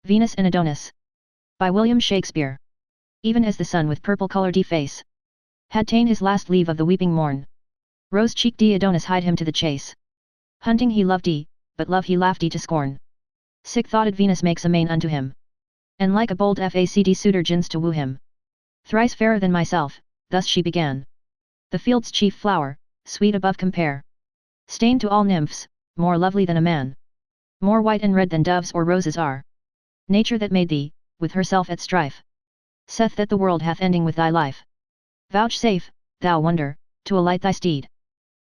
Venus and Adonis. By William Shakespeare. Even as the sun with purple-colored face had ta'en his last leave of the weeping morn, rose-cheeked Adonis hied him to the chase. Hunting he loved, but love he laughed to scorn. Sick-thoughted Venus makes a main unto him, and like a bold fact suitor gins to woo him. Thrice fairer than myself, thus she began. The field's chief flower, sweet above compare, stained to all nymphs, more lovely than a man, more white and red than doves or roses are. Nature that made thee, with herself at strife, saith that the world hath ending with thy life. Vouchsafe, thou wonder, to alight thy steed,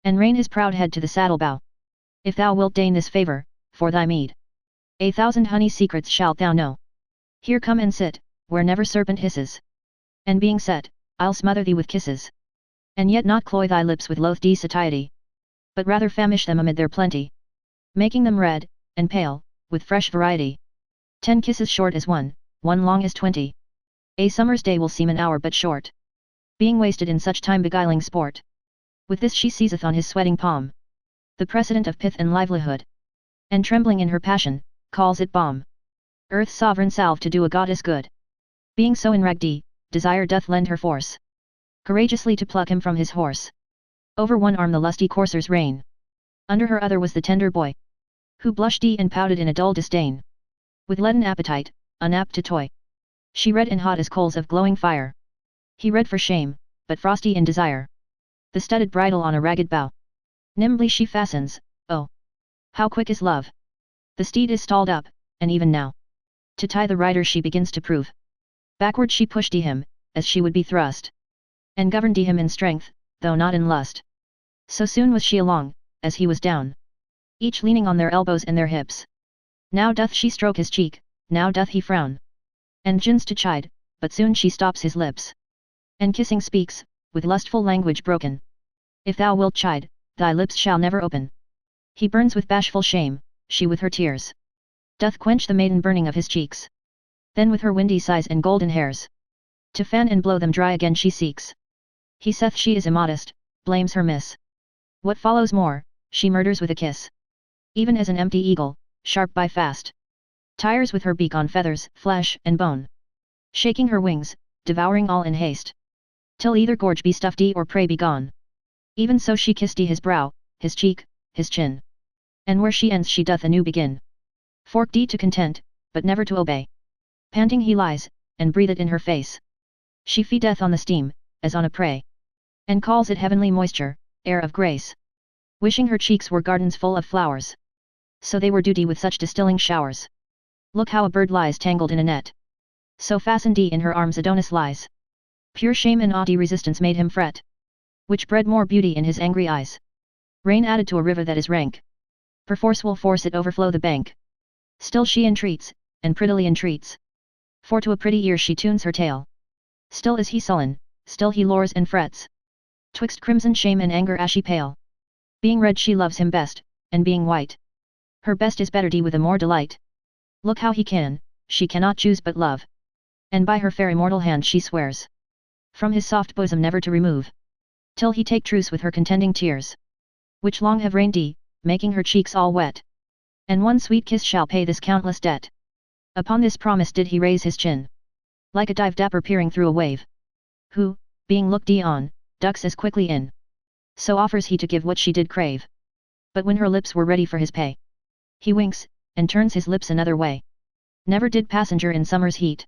and rein his proud head to the saddle bow. If thou wilt deign this favour, for thy meed, 1,000 honey secrets shalt thou know. Here come and sit, where never serpent hisses, and being set, I'll smother thee with kisses, and yet not cloy thy lips with loath satiety, but rather famish them amid their plenty, making them red, and pale, with fresh variety. 10 kisses short as one long as 20. A summer's day will seem an hour but short, being wasted in such time-beguiling sport. With this she seizeth on his sweating palm, the precedent of pith and livelihood, and trembling in her passion, calls it balm, earth's sovereign salve to do a goddess good. Being so enragged, desire doth lend her force, courageously to pluck him from his horse. Over one arm the lusty courser's rein, under her other was the tender boy, who blushed and pouted in a dull disdain. With leaden appetite, unapt to toy, she red and hot as coals of glowing fire. He red for shame, but frosty in desire, the studded bridle on a ragged bough. Nimbly she fastens, oh, how quick is love! The steed is stalled up, and even now, to tie the rider she begins to prove. Backward she pushed him, as she would be thrust, and governed him in strength, though not in lust. So soon was she along, as he was down, each leaning on their elbows and their hips. Now doth she stroke his cheek, now doth he frown, and gins to chide, but soon she stops his lips, and kissing speaks, with lustful language broken. If thou wilt chide, thy lips shall never open. He burns with bashful shame, she with her tears doth quench the maiden burning of his cheeks. Then with her windy sighs and golden hairs, to fan and blow them dry again she seeks. He saith she is immodest, blames her miss. What follows more, she murders with a kiss. Even as an empty eagle, sharp by fast, tires with her beak on feathers, flesh, and bone, shaking her wings, devouring all in haste, till either gorge be stuffed or prey be gone. Even so she kissed his brow, his cheek, his chin, and where she ends she doth anew begin. Forked to content, but never to obey. Panting he lies, and breatheth in her face. She feedeth on the steam, as on a prey, and calls it heavenly moisture, air of grace. Wishing her cheeks were gardens full of flowers, so they were dewy with such distilling showers. Look how a bird lies tangled in a net, so fastened in her arms Adonis lies. Pure shame and haughty resistance made him fret, which bred more beauty in his angry eyes. Rain added to a river that is rank, perforce will force it overflow the bank. Still she entreats, and prettily entreats, for to a pretty ear she tunes her tale. Still is he sullen, still he lures and frets, twixt crimson shame and anger ashy pale. Being red she loves him best, and being white, her best is better with a more delight. Look how he can, she cannot choose but love, and by her fair immortal hand she swears, from his soft bosom never to remove, till he take truce with her contending tears, which long have rained making her cheeks all wet. And one sweet kiss shall pay this countless debt. Upon this promise did he raise his chin, like a dive dapper peering through a wave, who, being looked on, ducks as quickly in. So offers he to give what she did crave. But when her lips were ready for his pay, he winks, and turns his lips another way. Never did passenger in summer's heat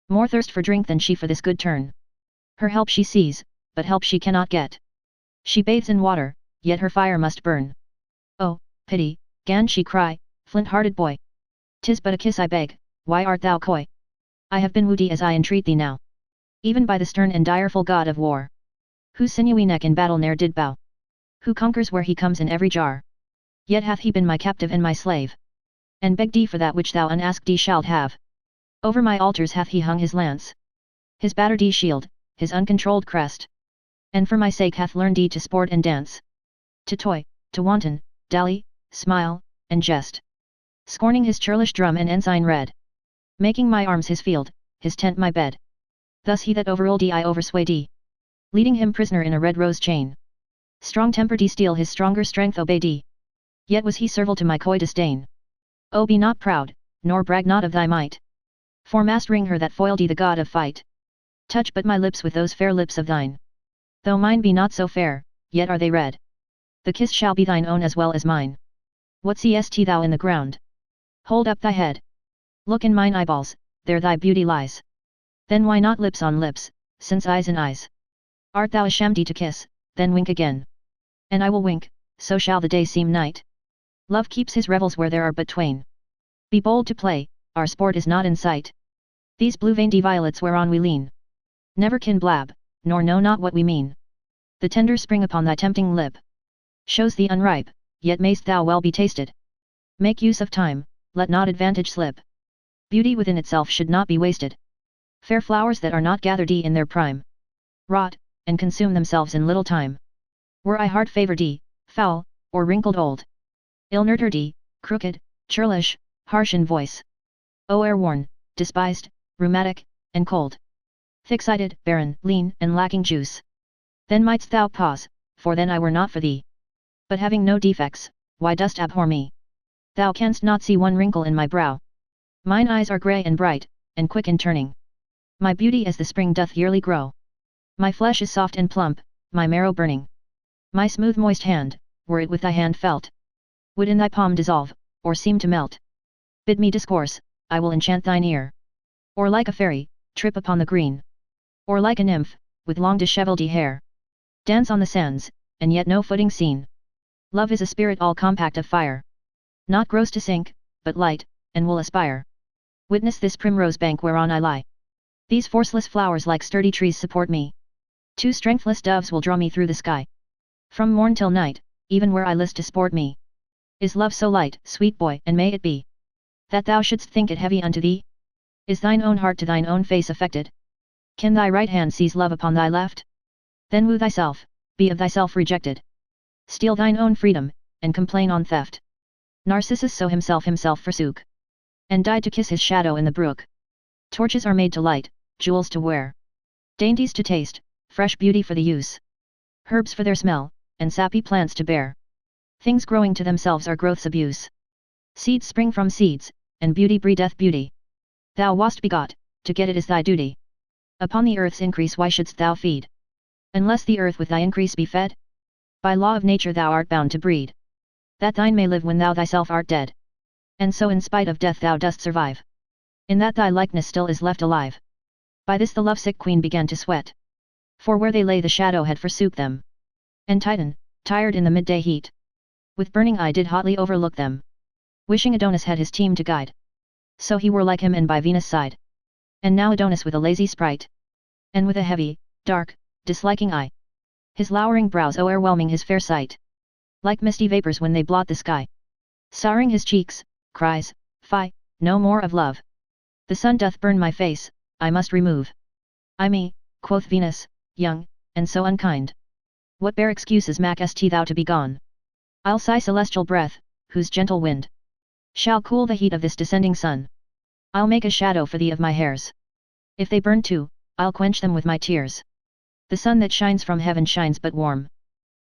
more thirst for drink than she for this good turn. Her help she sees, but help she cannot get. She bathes in water, yet her fire must burn. Oh, pity, 'gan she cry, flint-hearted boy! 'Tis but a kiss I beg, why art thou coy? I have been wooed as I entreat thee now, even by the stern and direful god of war, whose sinewy neck in battle ne'er did bow, who conquers where he comes in every jar. Yet hath he been my captive and my slave, and begged for that which thou unasked shalt have. Over my altars hath he hung his lance, his battered shield, his uncontrolled crest, and for my sake hath learned to sport and dance, to toy, to wanton, dally, smile, and jest, scorning his churlish drum and ensign red, making my arms his field, his tent my bed. Thus he that overruled I overswayed, leading him prisoner in a red rose chain. Strong-tempered steel his stronger strength obeyed, yet was he servile to my coy disdain. Oh, be not proud, nor brag not of thy might, For mastering her that foiled the god of fight. Touch but my lips with those fair lips of thine. Though mine be not so fair, yet are they red. The kiss shall be thine own as well as mine. What seest thou in the ground? Hold up thy head. Look in mine eyeballs, there thy beauty lies. Then why not lips on lips, since eyes in eyes? Art thou ashamed to kiss, then wink again. And I will wink, so shall the day seem night. Love keeps his revels where there are but twain. Be bold to play, our sport is not in sight. These blue-veined violets whereon we lean never can blab, nor know not what we mean. The tender spring upon thy tempting lip shows thee unripe, yet mayst thou well be tasted. Make use of time, let not advantage slip. Beauty within itself should not be wasted. Fair flowers that are not gathered in their prime rot, and consume themselves in little time. Were I hard favoured, foul, or wrinkled old, ill-nurtured, crooked, churlish, harsh in voice, o'er-worn, despised, rheumatic, and cold, thick-sided, barren, lean, and lacking juice, then mightst thou pause, for then I were not for thee. But having no defects, why dost abhor me? Thou canst not see one wrinkle in my brow. Mine eyes are grey and bright, and quick in turning. My beauty as the spring doth yearly grow. My flesh is soft and plump, my marrow burning. My smooth moist hand, were it with thy hand felt, would in thy palm dissolve, or seem to melt. Bid me discourse, I will enchant thine ear. Or like a fairy, trip upon the green. Or like a nymph, with long dishevelled hair, dance on the sands, and yet no footing seen. Love is a spirit all compact of fire. Not gross to sink, but light, and will aspire. Witness this primrose bank whereon I lie. These forceless flowers like sturdy trees support me. Two strengthless doves will draw me through the sky. From morn till night, even where I list to sport me. Is love so light, sweet boy, and may it be, that thou shouldst think it heavy unto thee? Is thine own heart to thine own face affected? Can thy right hand seize love upon thy left? Then woo thyself, be of thyself rejected. Steal thine own freedom, and complain on theft. Narcissus so himself forsook, and died to kiss his shadow in the brook. Torches are made to light, jewels to wear, dainties to taste, fresh beauty for the use, herbs for their smell, and sappy plants to bear. Things growing to themselves are growth's abuse. Seeds spring from seeds, and beauty breedeth beauty. Thou wast begot, to get it is thy duty. Upon the earth's increase why shouldst thou feed, unless the earth with thy increase be fed? By law of nature thou art bound to breed, that thine may live when thou thyself art dead. And so in spite of death thou dost survive, in that thy likeness still is left alive. By this the lovesick queen began to sweat, for where they lay the shadow had forsook them. And Titan, tired in the midday heat, with burning eye did hotly overlook them, wishing Adonis had his team to guide, so he were like him and by Venus' side. And now Adonis with a lazy sprite, and with a heavy, dark, disliking eye, his lowering brows o'erwhelming his fair sight, like misty vapours when they blot the sky, souring his cheeks, cries, Fie, no more of love. The sun doth burn my face, I must remove. I me, quoth Venus, young, and so unkind. What bare excuses makest thou to be gone? I'll sigh celestial breath, whose gentle wind shall cool the heat of this descending sun. I'll make a shadow for thee of my hairs. If they burn too, I'll quench them with my tears. The sun that shines from heaven shines but warm,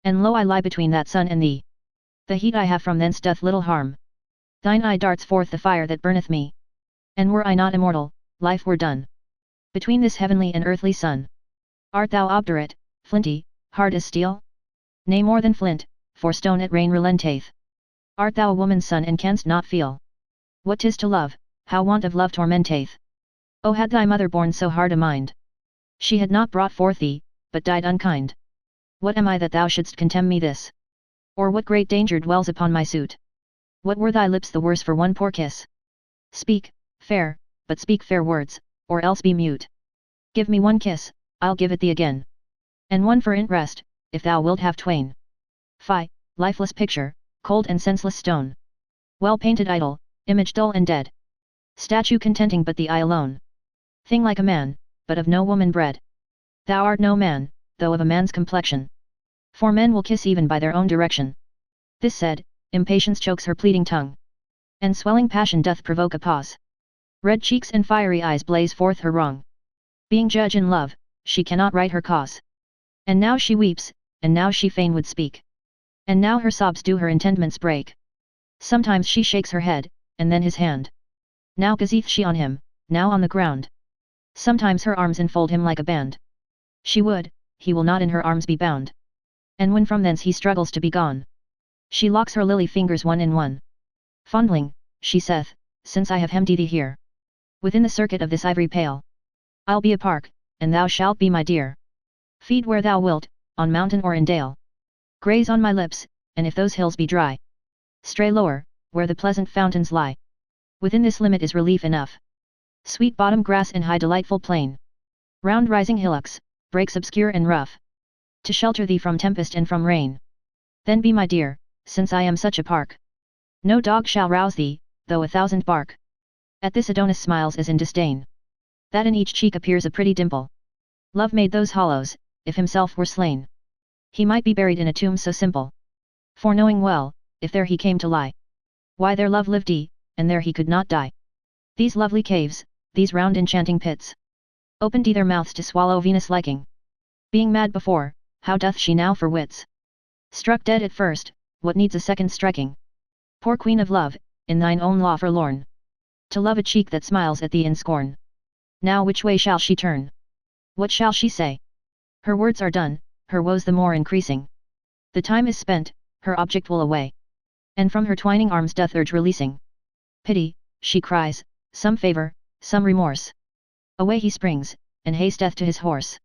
and lo I lie between that sun and thee. The heat I have from thence doth little harm. Thine eye darts forth the fire that burneth me. And were I not immortal, life were done between this heavenly and earthly sun. Art thou obdurate, flinty, hard as steel? Nay more than flint, for stone at rain relenteth. Art thou a woman's son and canst not feel what 'tis to love, how want of love tormenteth? O had thy mother borne so hard a mind, she had not brought forth thee, but died unkind. What am I that thou shouldst contemn me this? Or what great danger dwells upon my suit? What were thy lips the worse for one poor kiss? Speak, fair, but speak fair words, or else be mute. Give me one kiss, I'll give it thee again. And one for rest, if thou wilt have twain. Fie, lifeless picture, cold and senseless stone. Well painted idol, image dull and dead. Statue contenting but the eye alone. Thing like a man, but of no woman bred. Thou art no man, though of a man's complexion. For men will kiss even by their own direction. This said, impatience chokes her pleading tongue, and swelling passion doth provoke a pause. Red cheeks and fiery eyes blaze forth her wrong. Being judge in love, she cannot right her cause. And now she weeps, and now she fain would speak. And now her sobs do her intendments break. Sometimes she shakes her head, and then his hand. Now gazeth she on him, now on the ground. Sometimes her arms enfold him like a band. She would, he will not in her arms be bound. And when from thence he struggles to be gone, she locks her lily fingers one in one. Fondling, she saith, since I have hemmed thee here, within the circuit of this ivory pale, I'll be a park, and thou shalt be my dear. Feed where thou wilt, on mountain or in dale. Graze on my lips, and if those hills be dry, stray lower, where the pleasant fountains lie. Within this limit is relief enough. Sweet bottom grass in high delightful plain, round rising hillocks, breaks obscure and rough, to shelter thee from tempest and from rain. Then be my dear, since I am such a park. No dog shall rouse thee, though 1,000 bark. At this Adonis smiles as in disdain, that in each cheek appears a pretty dimple. Love made those hollows, if himself were slain, he might be buried in a tomb so simple. For knowing well, if there he came to lie, why there love lived he, and there he could not die. These lovely caves, these round enchanting pits, opened their mouths to swallow Venus liking. Being mad before, how doth she now for wits? Struck dead at first, what needs a second striking? Poor queen of love, in thine own law forlorn, to love a cheek that smiles at thee in scorn. Now which way shall she turn? What shall she say? Her words are done, her woes the more increasing. The time is spent, her object will away, and from her twining arms doth urge releasing. Pity, she cries, some favour, some remorse. Away he springs, and hasteth to his horse.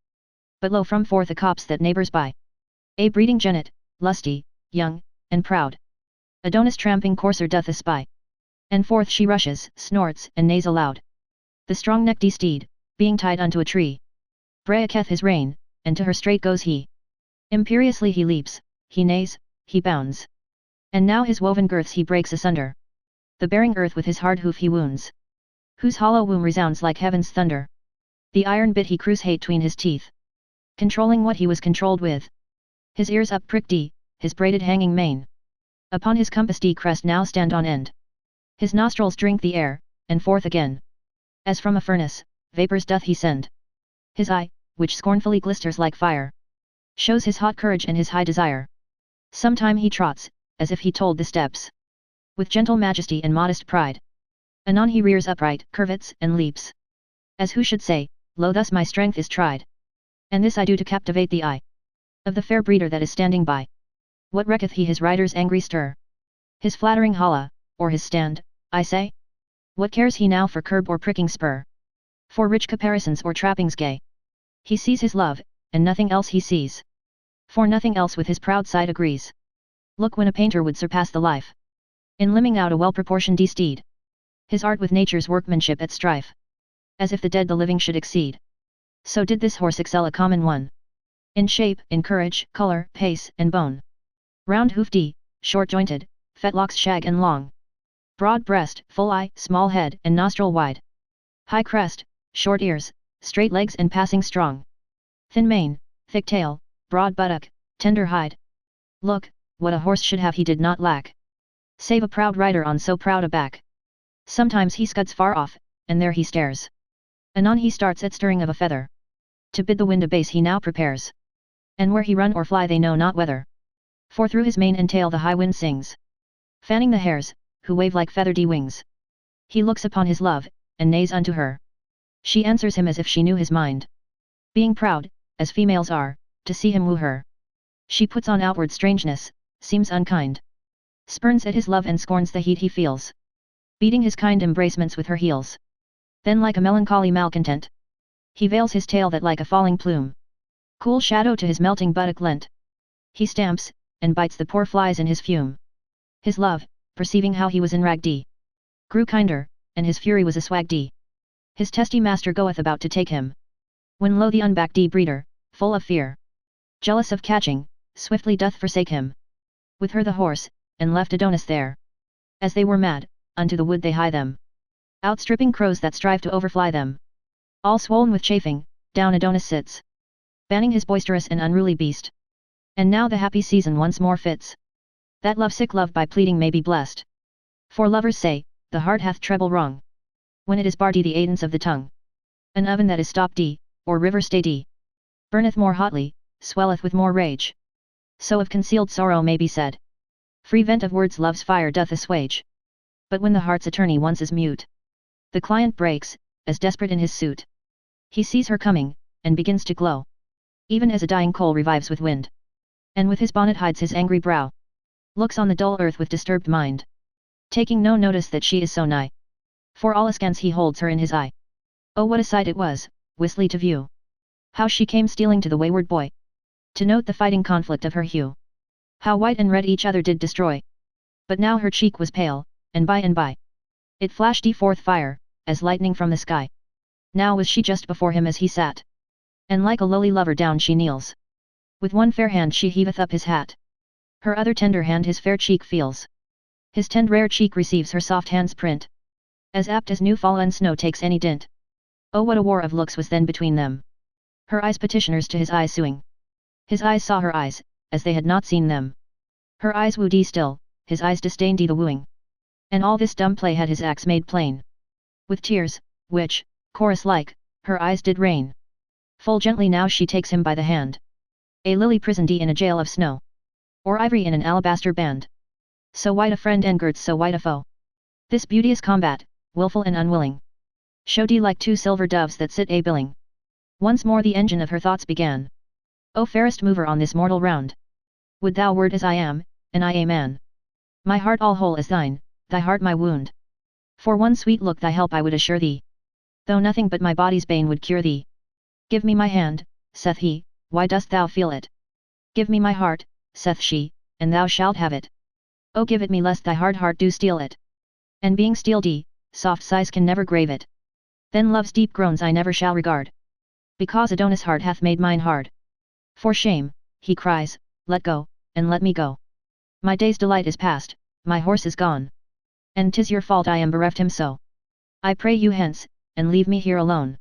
But lo from forth a copse that neighbours by, a breeding jennet, lusty, young, and proud, Adonis tramping courser doth espy. And forth she rushes, snorts, and neighs aloud. The strong-necked steed, being tied unto a tree, breaketh his rein, and to her straight goes he. Imperiously he leaps, he neighs, he bounds. And now his woven girths he breaks asunder. The bearing earth with his hard hoof he wounds, whose hollow womb resounds like heaven's thunder. The iron bit he cruise hate 'tween his teeth, controlling what he was controlled with. His ears up pricked his braided hanging mane, upon his compass crest now stand on end. His nostrils drink the air, and forth again, as from a furnace, vapours doth he send. His eye, which scornfully glisters like fire, shows his hot courage and his high desire. Sometime he trots, as if he told the steps, with gentle majesty and modest pride. Anon he rears upright, curvets, and leaps, as who should say, lo thus my strength is tried, and this I do to captivate the eye of the fair breeder that is standing by. What recketh he his rider's angry stir, his flattering holla, or his stand, I say? What cares he now for curb or pricking spur, for rich caparisons or trappings gay? He sees his love, and nothing else he sees, for nothing else with his proud sight agrees. Look when a painter would surpass the life in limning out a well-proportioned steed, his art with nature's workmanship at strife, as if the dead the living should exceed. So did this horse excel a common one, in shape, in courage, colour, pace, and bone. Round hoofed, short-jointed, fetlocks shag and long, broad breast, full eye, small head and nostril wide, high crest, short ears, straight legs and passing strong, thin mane, thick tail, broad buttock, tender hide. Look, what a horse should have he did not lack, save a proud rider on so proud a back. Sometimes he scuds far off, and there he stares. Anon he starts at stirring of a feather, to bid the wind abase he now prepares. And where he run or fly they know not whether, for through his mane and tail the high wind sings, fanning the hares, who wave like feathered wings. He looks upon his love, and neighs unto her. She answers him as if she knew his mind, being proud, as females are, to see him woo her. She puts on outward strangeness, seems unkind, spurns at his love and scorns the heat he feels, beating his kind embracements with her heels. Then like a melancholy malcontent, he veils his tail that like a falling plume, cool shadow to his melting buttock lent. He stamps, and bites the poor flies in his fume. His love, perceiving how he was enragged, grew kinder, and his fury was assuaged. His testy master goeth about to take him, when lo the unbacked breeder, full of fear, jealous of catching, swiftly doth forsake him. With her the horse, and left Adonis there. As they were mad, unto the wood they hie them, outstripping crows that strive to overfly them. All swoln with chafing, down Adonis sits, banning his boisterous and unruly beast. And now the happy season once more fits, that lovesick love by pleading may be blessed. For lovers say, the heart hath treble wrong, when it is barred the aidance of the tongue. An oven that is stopped or river stayed burneth more hotly, swelleth with more rage. So of concealed sorrow may be said, free vent of words love's fire doth assuage. But when the heart's attorney once is mute, the client breaks, as desperate in his suit. He sees her coming, and begins to glow. Even as a dying coal revives with wind. And with his bonnet hides his angry brow. Looks on the dull earth with disturbed mind. Taking no notice that she is so nigh. For all askance he holds her in his eye. Oh, what a sight it was, wistly to view. How she came stealing to the wayward boy. To note the fighting conflict of her hue. How white and red each other did destroy. But now her cheek was pale, and by, it flashed forth fire, as lightning from the sky. Now was she just before him as he sat. And like a lowly lover down she kneels. With one fair hand she heaveth up his hat. Her other tender hand his fair cheek feels. His tender rare cheek receives her soft hand's print. As apt as new fallen snow takes any dint. Oh, what a war of looks was then between them. Her eyes petitioners to his eyes suing. His eyes saw her eyes, as they had not seen them. Her eyes wooed still, his eyes disdained the wooing. And all this dumb play had his acts made plain. With tears, which, chorus-like, her eyes did rain. Full gently now she takes him by the hand. A lily prisoned in a jail of snow. Or ivory in an alabaster band. So white a friend engirds so white a foe. This beauteous combat, wilful and unwilling. Showed like two silver doves that sit a-billing. Once more the engine of her thoughts began. O fairest mover on this mortal round! Would thou wert as I am, and I a man. My heart all whole as thine, thy heart my wound. For one sweet look thy help I would assure thee. Though nothing but my body's bane would cure thee. Give me my hand, saith he, why dost thou feel it? Give me my heart, saith she, and thou shalt have it. Oh, give it me lest thy hard heart do steal it. And being stealed, soft sighs can never grave it. Then love's deep groans I never shall regard. Because Adonis' heart hath made mine hard. For shame, he cries, let go, and let me go. My day's delight is past, my horse is gone. And 'tis your fault I am bereft him so. I pray you hence, and leave me here alone.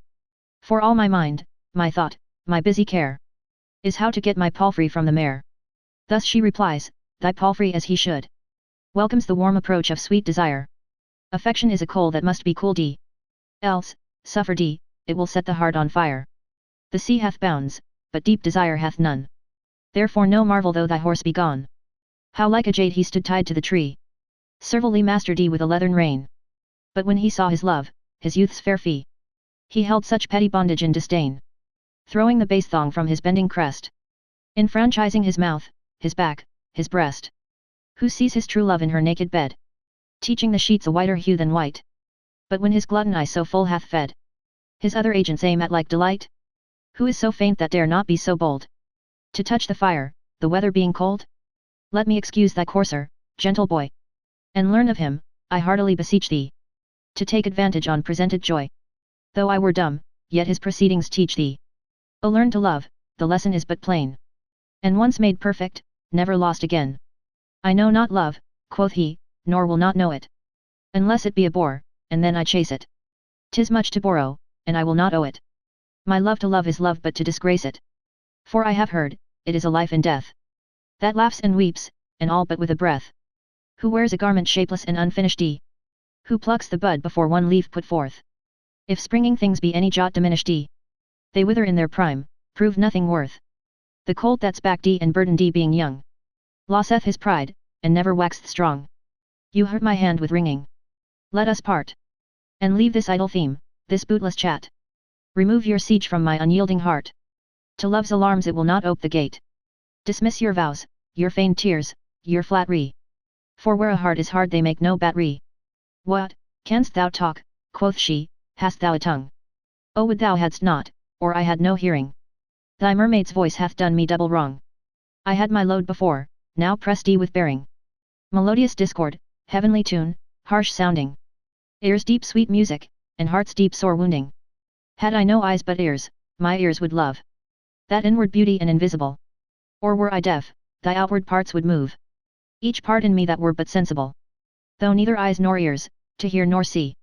For all my mind, my thought, my busy care, is how to get my palfrey from the mare. Thus she replies, thy palfrey as he should. Welcomes the warm approach of sweet desire. Affection is a coal that must be cooled, else, suffered, it will set the heart on fire. The sea hath bounds, but deep desire hath none. Therefore no marvel though thy horse be gone. How like a jade he stood tied to the tree. Servilely mastered with a leathern rein. But when he saw his love, his youth's fair fee, he held such petty bondage in disdain. Throwing the base thong from his bending crest. Enfranchising his mouth, his back, his breast. Who sees his true love in her naked bed? Teaching the sheets a whiter hue than white. But when his glutton eye so full hath fed, his other agents aim at like delight? Who is so faint that dare not be so bold? To touch the fire, the weather being cold? Let me excuse thy courser, gentle boy. And learn of him, I heartily beseech thee. To take advantage on presented joy. Though I were dumb, yet his proceedings teach thee. O learn to love, the lesson is but plain. And once made perfect, never lost again. I know not love, quoth he, nor will not know it. Unless it be a bore, and then I chase it. 'Tis much to borrow, and I will not owe it. My love to love is love but to disgrace it. For I have heard, it is a life and death. That laughs and weeps, and all but with a breath. Who wears a garment shapeless and unfinished, who plucks the bud before one leaf put forth. If springing things be any jot diminished, they wither in their prime, prove nothing worth. The colt that's backed and burdened being young, loseth his pride, and never waxed strong. You hurt my hand with wringing. Let us part. And leave this idle theme, this bootless chat. Remove your siege from my unyielding heart. To love's alarms it will not ope the gate. Dismiss your vows, your feigned tears, your flattery. For where a heart is hard they make no battery. What, canst thou talk, quoth she, hast thou a tongue? Oh, would thou hadst not, or I had no hearing. Thy mermaid's voice hath done me double wrong. I had my load before, now pressed with bearing. Melodious discord, heavenly tune, harsh sounding. Ears deep sweet music, and heart's deep sore wounding. Had I no eyes but ears, my ears would love that inward beauty and invisible. Or were I deaf, thy outward parts would move. Each part in me that were but sensible. Though neither eyes nor ears, to hear nor see.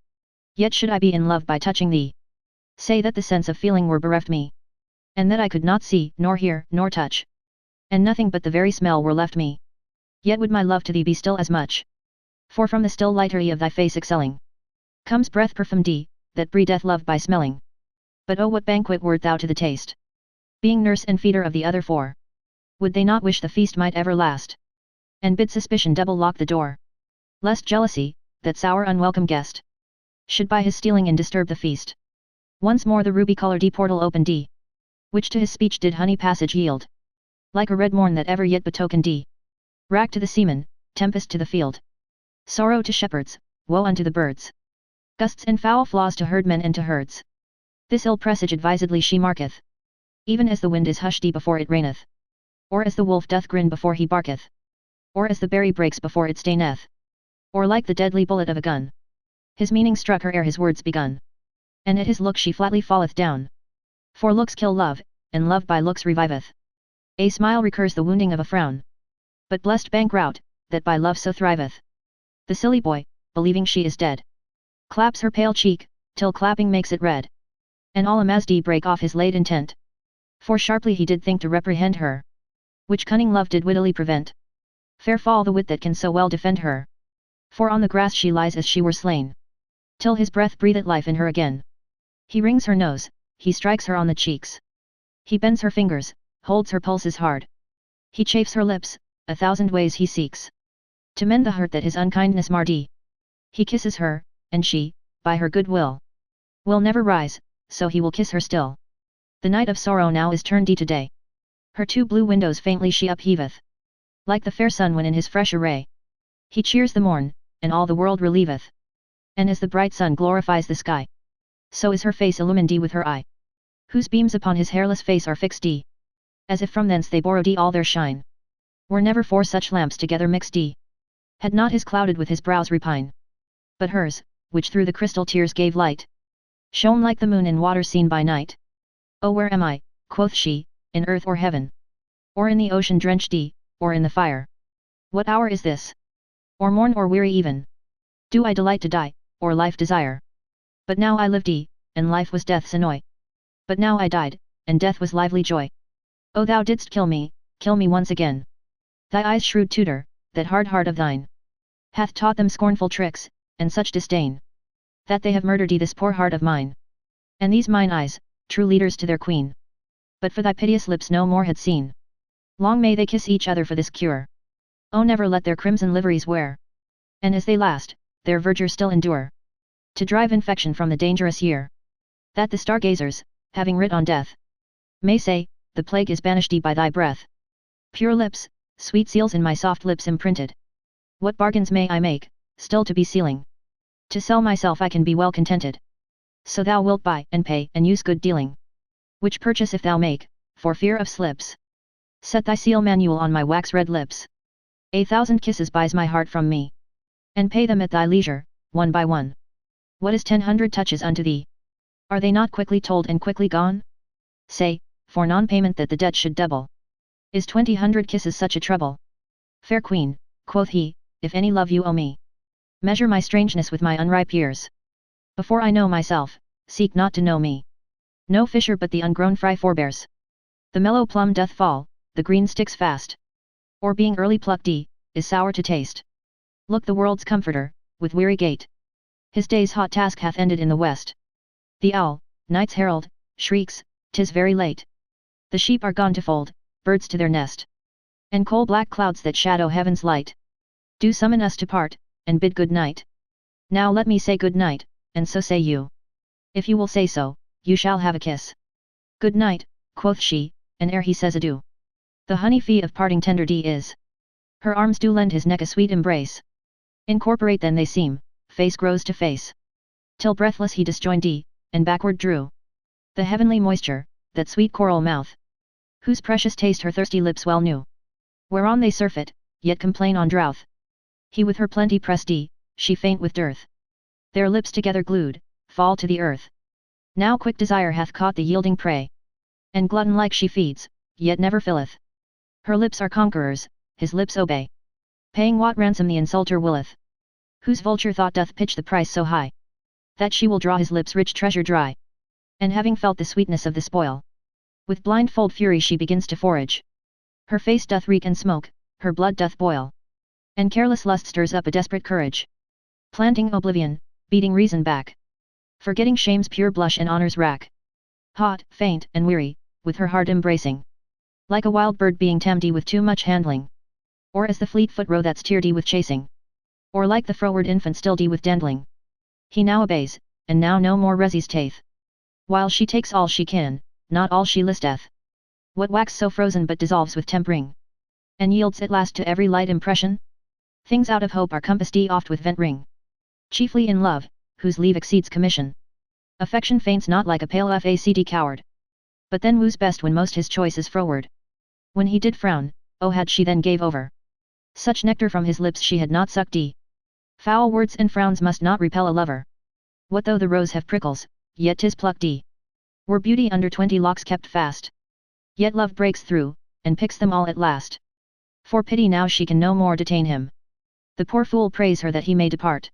Yet should I be in love by touching thee. Say that the sense of feeling were bereft me. And that I could not see, nor hear, nor touch. And nothing but the very smell were left me. Yet would my love to thee be still as much. For from the still lighterly of thy face excelling, comes breath perfumed, that breedeth love by smelling. But oh, what banquet wert thou to the taste! Being nurse and feeder of the other four. Would they not wish the feast might ever last? And bid suspicion double lock the door. Lest jealousy, that sour unwelcome guest, should by his stealing in disturb the feast. Once more the ruby-colored portal opened d, which to his speech did honey passage yield. Like a red morn that ever yet betokened d. Wrack to the seaman, tempest to the field. Sorrow to shepherds, woe unto the birds. Gusts and foul flaws to herdmen and to herds. This ill presage advisedly she marketh. Even as the wind is hushed before it raineth. Or as the wolf doth grin before he barketh. Or as the berry breaks before it staineth. Or like the deadly bullet of a gun. His meaning struck her ere his words begun. And at his look she flatly falleth down. For looks kill love, and love by looks reviveth. A smile recurs the wounding of a frown. But blessed bankrout, that by love so thriveth. The silly boy, believing she is dead, claps her pale cheek, till clapping makes it red. And all amazed break off his late intent. For sharply he did think to reprehend her, which cunning love did wittily prevent. Fair fall the wit that can so well defend her. For on the grass she lies as she were slain. Till his breath breatheth life in her again. He wrings her nose, he strikes her on the cheeks. He bends her fingers, holds her pulses hard. He chafes her lips, 1,000 ways he seeks to mend the hurt that his unkindness marred. He kisses her, and she, by her good will never rise, so he will kiss her still. The night of sorrow now is turned to day. Her two blue windows faintly she upheaveth, like the fair sun when in his fresh array. He cheers the morn, and all the world relieveth. And as the bright sun glorifies the sky, so is her face illumined with her eye, whose beams upon his hairless face are fixed as if from thence they borrowed all their shine. Were never four such lamps together mixed had not his clouded with his brows repine. But hers, which through the crystal tears gave light, shone like the moon in water seen by night. Oh, where am I, quoth she, in earth or heaven? Or in the ocean drenched or in the fire? What hour is this? Or morn or weary even? Do I delight to die, or life desire? But now I lived and life was death's annoy. But now I died, and death was lively joy. Oh, thou didst kill me once again. Thy eyes' shrewd tutor, that hard heart of thine, hath taught them scornful tricks, and such disdain, that they have murdered this poor heart of mine. And these mine eyes, true leaders to their queen, but for thy piteous lips no more had seen. Long may they kiss each other for this cure. Oh, never let their crimson liveries wear, and as they last, their verdure still endure, to drive infection from the dangerous year, that the stargazers, having writ on death, may say, the plague is banished by thy breath. Pure lips, sweet seals in my soft lips imprinted. What bargains may I make, still to be sealing? To sell myself I can be well contented. So thou wilt buy and pay and use good dealing. Which purchase if thou make, for fear of slips, set thy seal manual on my wax red lips. 1,000 kisses buys my heart from me, and pay them at thy leisure, one by one. What is 10 touches unto thee? Are they not quickly told and quickly gone? Say, for non-payment that the debt should double. Is 20 kisses such a trouble? Fair queen, quoth he, if any love you owe me, measure my strangeness with my unripe years. Before I know myself, seek not to know me. No fisher but the ungrown fry forbears. The mellow plum doth fall, the green sticks fast. Or being early plucked is sour to taste. Look the world's comforter, with weary gait. His day's hot task hath ended in the west. The owl, night's herald, shrieks, 'tis very late. The sheep are gone to fold, birds to their nest. And coal black clouds that shadow heaven's light do summon us to part, and bid good night. Now let me say good night, and so say you. If you will say so, you shall have a kiss. Good night, quoth she, and ere he says adieu, the honey fee of parting tender is. Her arms do lend his neck a sweet embrace. Incorporate then they seem, face grows to face, till breathless he disjoined and backward drew the heavenly moisture, that sweet coral mouth, whose precious taste her thirsty lips well knew. Whereon they surfeit, yet complain on drouth. He with her plenty pressed she faint with dearth. Their lips together glued, fall to the earth. Now quick desire hath caught the yielding prey, and glutton-like she feeds, yet never filleth. Her lips are conquerors, his lips obey, paying what ransom the insulter willeth. Whose vulture thought doth pitch the price so high, that she will draw his lips' rich treasure dry. And having felt the sweetness of the spoil, with blindfold fury she begins to forage. Her face doth reek and smoke, her blood doth boil, and careless lust stirs up a desperate courage, planting oblivion, beating reason back, forgetting shame's pure blush and honor's rack. Hot, faint, and weary, with her heart embracing, like a wild bird being tamed with too much handling, or as the fleet foot roe that's tiered with chasing, or like the froward infant still with dandling. He now obeys, and now no more resists taith. While she takes all she can, not all she listeth. What wax so frozen but dissolves with tempering? And yields at last to every light impression? Things out of hope are compassed oft with vent ring. Chiefly in love, whose leave exceeds commission. Affection faints not like a pale fact coward. But then woos best when most his choice is froward. When he did frown, oh had she then gave over. Such nectar from his lips she had not sucked. Foul words and frowns must not repel a lover. What though the rose have prickles, yet 'tis plucked. Were beauty under 20 locks kept fast. Yet love breaks through, and picks them all at last. For pity now she can no more detain him. The poor fool prays her that he may depart.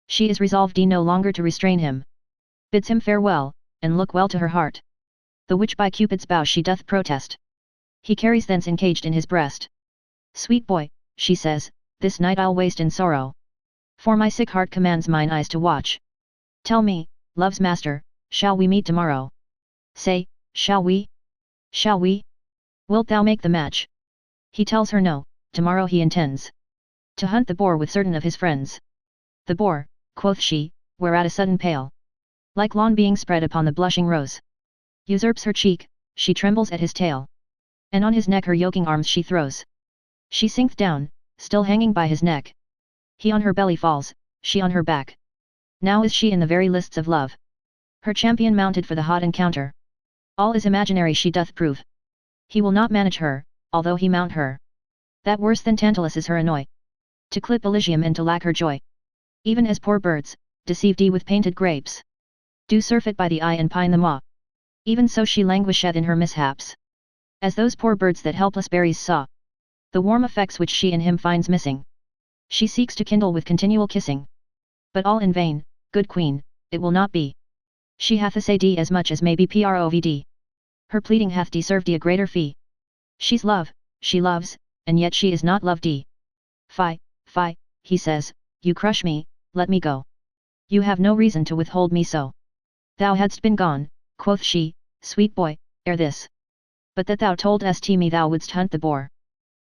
She is resolved no longer to restrain him. Bids him farewell, and look well to her heart. The which by Cupid's bow she doth protest. He carries thence encaged in his breast. Sweet boy, she says, this night I'll waste in sorrow. For my sick heart commands mine eyes to watch. Tell me, love's master, shall we meet tomorrow? Say, shall we? Shall we? Wilt thou make the match? He tells her no, tomorrow he intends to hunt the boar with certain of his friends. The boar, quoth she, whereat a sudden pale, like lawn being spread upon the blushing rose, usurps her cheek, she trembles at his tail, and on his neck her yoking arms she throws. She sinketh down, still hanging by his neck. He on her belly falls, she on her back. Now is she in the very lists of love. Her champion mounted for the hot encounter. All is imaginary she doth prove. He will not manage her, although he mount her. That worse than Tantalus is her annoy. To clip Elysium and to lack her joy. Even as poor birds, deceived with painted grapes, do surfeit by the eye and pine the maw. Even so she languisheth in her mishaps. As those poor birds that helpless berries saw. The warm effects which she in him finds missing. She seeks to kindle with continual kissing. But all in vain, good queen, it will not be. She hath essayed as much as may be proved. Her pleading hath deserved a greater fee. She's love, she loves, and yet she is not loved. Fie, fie, he says, you crush me, let me go. You have no reason to withhold me so. Thou hadst been gone, quoth she, sweet boy, ere this. But that thou toldst me thou wouldst hunt the boar.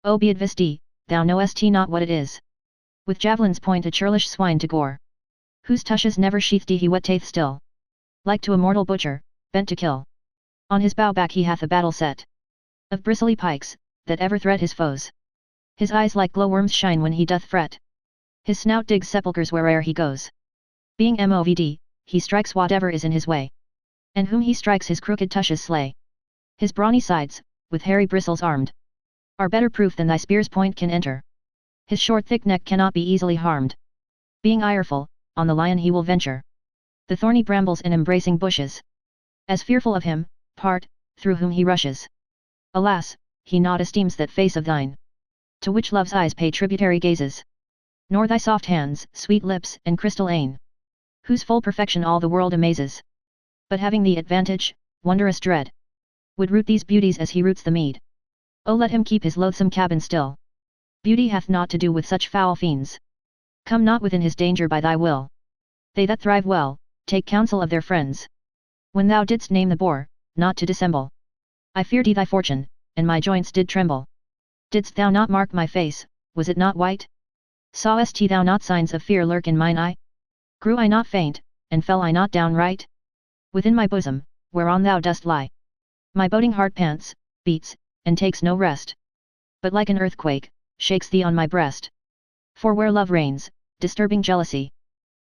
Oh be advised, thou knowest not what it is. With javelin's point a churlish swine to gore. Whose tushes never sheathed he wheteth still. Like to a mortal butcher, bent to kill. On his bow back he hath a battle set. Of bristly pikes, that ever threat his foes. His eyes like glowworms shine when he doth fret. His snout digs sepulchres where'er he goes. Being moved, he strikes whatever is in his way. And whom he strikes his crooked tushes slay. His brawny sides, with hairy bristles armed, are better proof than thy spear's point can enter. His short thick neck cannot be easily harmed. Being ireful, on the lion he will venture. The thorny brambles and embracing bushes. As fearful of him, part, through whom he rushes. Alas, he not esteems that face of thine. To which love's eyes pay tributary gazes. Nor thy soft hands, sweet lips, and crystal ain. Whose full perfection all the world amazes. But having the advantage, wondrous dread. Would root these beauties as he roots the mead. Oh let him keep his loathsome cabin still. Beauty hath naught to do with such foul fiends. Come not within his danger by thy will. They that thrive well, take counsel of their friends. When thou didst name the boar, not to dissemble. I feared thy fortune, and my joints did tremble. Didst thou not mark my face, was it not white? Sawest thou not signs of fear lurk in mine eye? Grew I not faint, and fell I not downright? Within my bosom, whereon thou dost lie. My boding heart pants, beats, and takes no rest. But like an earthquake, shakes thee on my breast. For where love reigns, disturbing jealousy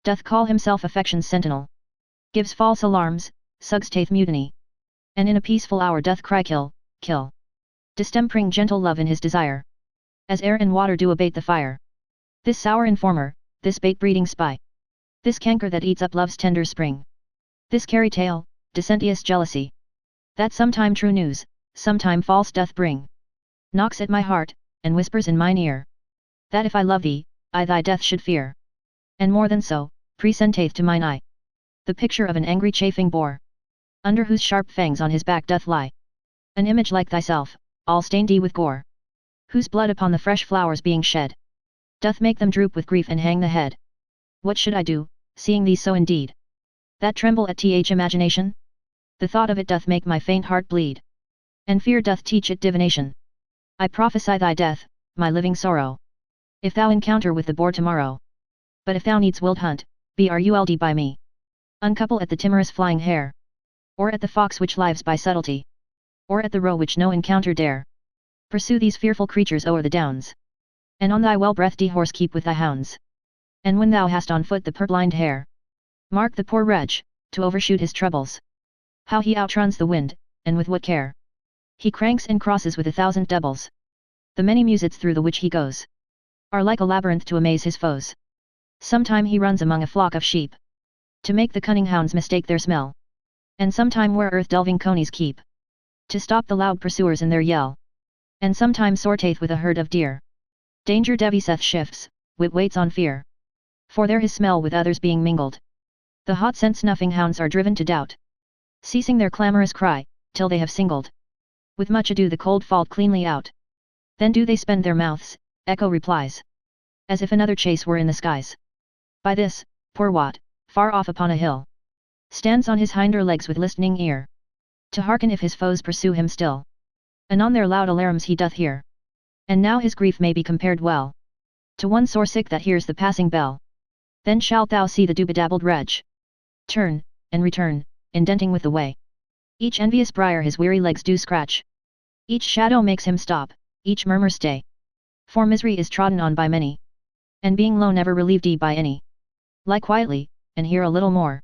doth call himself affection's sentinel. Gives false alarms, sugsteth mutiny. And in a peaceful hour doth cry kill, kill. Distempering gentle love in his desire. As air and water do abate the fire. This sour informer, this bait-breeding spy. This canker that eats up love's tender spring. This carry tale, dissentious jealousy. That sometime true news, sometime false doth bring. Knocks at my heart, and whispers in mine ear. That if I love thee, I thy death should fear. And more than so, presenteth to mine eye the picture of an angry chafing boar. Under whose sharp fangs on his back doth lie an image like thyself, all stained with gore. Whose blood upon the fresh flowers being shed doth make them droop with grief and hang the head. What should I do, seeing thee so indeed? That tremble at imagination? The thought of it doth make my faint heart bleed. And fear doth teach it divination. I prophesy thy death, my living sorrow. If thou encounter with the boar tomorrow. But if thou needs wilt hunt, bruld by me. Uncouple at the timorous flying hare. or at the fox which lives by subtlety, or at the roe which no encounter dare. Pursue these fearful creatures o'er the downs, and on thy well-breathed horse keep with thy hounds. And when thou hast on foot the purblind hare, mark the poor wretch, to overshoot his troubles. How he outruns the wind, and with what care he cranks and crosses with 1,000 doubles. The many musets through the which he goes are like a labyrinth to amaze his foes. Sometime he runs among a flock of sheep, to make the cunning hounds mistake their smell. And sometime where earth-delving conies keep, to stop the loud pursuers in their yell. And sometime sorteth with a herd of deer. Danger deviseth shifts, wit waits on fear, for there his smell with others being mingled. The hot scent snuffing hounds are driven to doubt, ceasing their clamorous cry, till they have singled with much ado the cold fault cleanly out. Then do they spend their mouths, echo replies, as if another chase were in the skies. By this, poor Wat, far off upon a hill, stands on his hinder legs with listening ear, to hearken if his foes pursue him still. Anon their loud alarums he doth hear, and now his grief may be compared well to one sore sick that hears the passing bell. Then shalt thou see the dubadabbled wretch turn, and return, indenting with the way. Each envious briar his weary legs do scratch, each shadow makes him stop, each murmur stay. For misery is trodden on by many, and being low never relieved by any. Lie quietly, and hear a little more.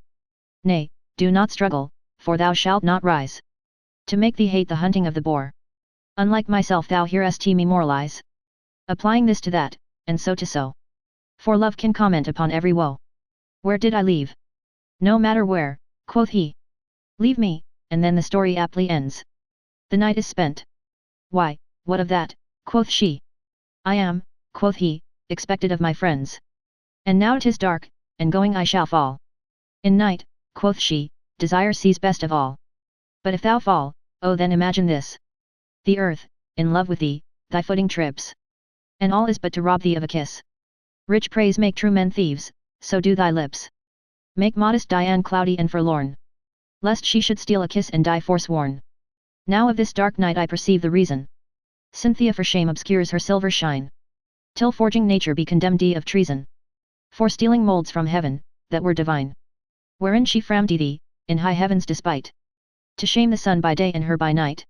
Nay, do not struggle, for thou shalt not rise to make thee hate the hunting of the boar. Unlike myself thou hearest me moralize, applying this to that, and so to so. For love can comment upon every woe. Where did I leave? No matter where, quoth he. Leave me, and then the story aptly ends. The night is spent. Why, what of that, quoth she. I am, quoth he, expected of my friends. And now 'tis dark, and going I shall fall. In night, quoth she, desire sees best of all. But if thou fall, oh then imagine this. The earth, in love with thee, thy footing trips, and all is but to rob thee of a kiss. Rich praise make true men thieves, so do thy lips. Make modest Diane cloudy and forlorn, lest she should steal a kiss and die forsworn. Now of this dark night I perceive the reason. Cynthia for shame obscures her silver shine, till forging nature be condemned of treason. For stealing moulds from heaven, that were divine, wherein she framed thee, in high heaven's despite, to shame the sun by day and her by night.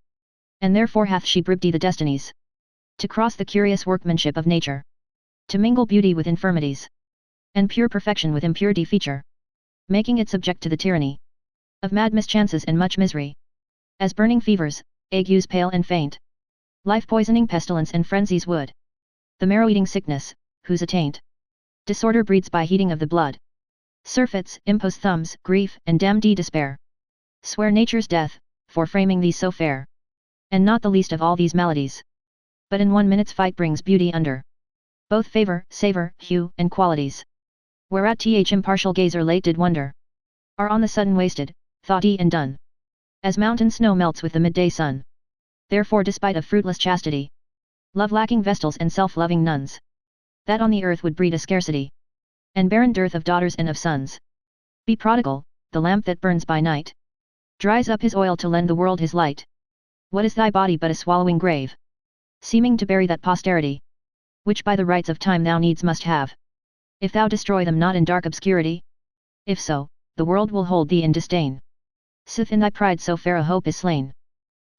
And therefore hath she bribed the destinies, to cross the curious workmanship of nature, to mingle beauty with infirmities, and pure perfection with impurity feature, making it subject to the tyranny of mad mischances and much misery, as burning fevers, agues pale and faint, life-poisoning pestilence and frenzies would, the marrow-eating sickness, whose attaint disorder breeds by heating of the blood, surfeits, impose thumbs, grief, and damned despair. Swear nature's death, for framing thee so fair, and not the least of all these maladies, but in 1 minute's fight brings beauty under both favor, savor, hue, and qualities, whereat th impartial gazer late did wonder, are on the sudden wasted, thought he and done, as mountain snow melts with the midday sun. Therefore despite of fruitless chastity, love-lacking vestals and self-loving nuns, that on the earth would breed a scarcity, and barren dearth of daughters and of sons, be prodigal, the lamp that burns by night, dries up his oil to lend the world his light. What is thy body but a swallowing grave, seeming to bury that posterity, which by the rights of time thou needs must have, if thou destroy them not in dark obscurity? If so, the world will hold thee in disdain. Sith in thy pride so fair a hope is slain,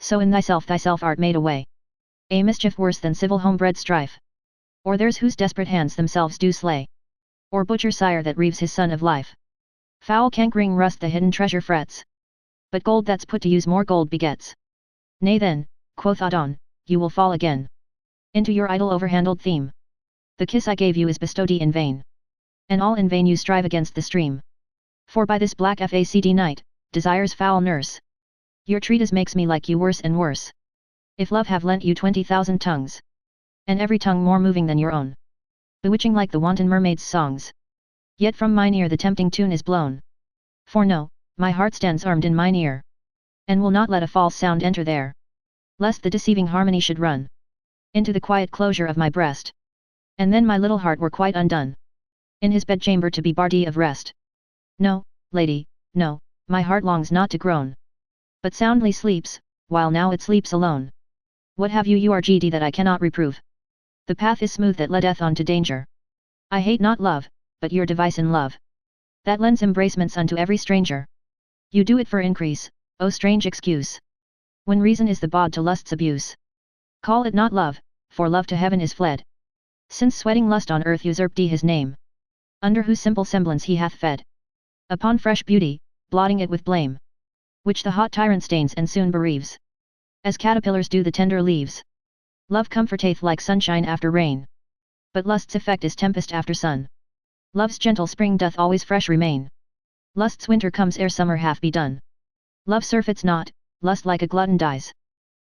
so in thyself art made away a mischief worse than civil home-bred strife, or theirs whose desperate hands themselves do slay, or butcher sire that reaves his son of life. Foul cankering rust the hidden treasure frets, but gold that's put to use more gold begets. Nay then, quoth Adon, you will fall again into your idle overhandled theme. The kiss I gave you is bestowed in vain, and all in vain you strive against the stream. For by this black facd night, desire's foul nurse, your treatise makes me like you worse and worse. If love have lent you 20,000 tongues, and every tongue more moving than your own, bewitching like the wanton mermaid's songs, yet from mine ear the tempting tune is blown. For no, my heart stands armed in mine ear, and will not let a false sound enter there, lest the deceiving harmony should run into the quiet closure of my breast, and then my little heart were quite undone, in his bedchamber to be bardy of rest. No, lady, no, my heart longs not to groan, but soundly sleeps, while now it sleeps alone. What have you urged that I cannot reprove? The path is smooth that leadeth on to danger. I hate not love, but your device in love, that lends embracements unto every stranger. You do it for increase, O strange excuse! When reason is the bawd to lust's abuse. Call it not love, for love to heaven is fled. Since sweating lust on earth usurped his name, under whose simple semblance he hath fed upon fresh beauty, blotting it with blame, which the hot tyrant stains and soon bereaves, as caterpillars do the tender leaves. Love comforteth like sunshine after rain, but lust's effect is tempest after sun. Love's gentle spring doth always fresh remain, lust's winter comes ere summer hath begun. Love surfeits not, lust like a glutton dies.